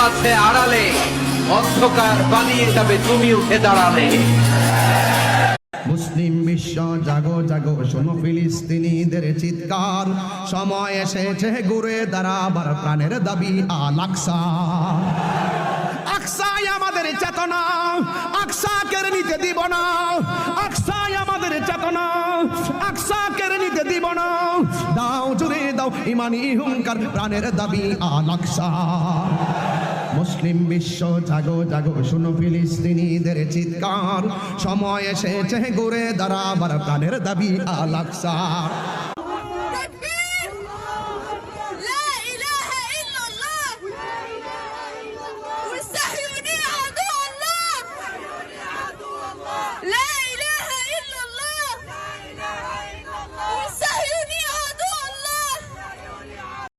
আছে আড়ালে, অন্ধকার পালিয়ে যাবে তুমি উঠে দাঁড়ালে। মুসলিম বিশ্ব জাগো জাগো, শোনো ফিলিস্তিনিদের চিৎকার, সময় এসেছে ঘুরে দাঁড়াবার, প্রাণের দাবি আল আকসা। আকসাই আমাদের চেতনা, আকসা কেড়ে নিতে দিব না। আকসাই আমাদের চেতনা, আকসা কেড়ে নিতে দিব না। দাও জুড়ে দাও ইমানি হুঙ্কার, প্রাণের দাবি আল আকসা। মুসলিম বিশ্ব জাগো জাগো, শোনো ফিলিস্তিনিদের চিৎকার, সময় এসেছে ঘুরে দাঁড়াবার, প্রাণের দাবি আল আকসা।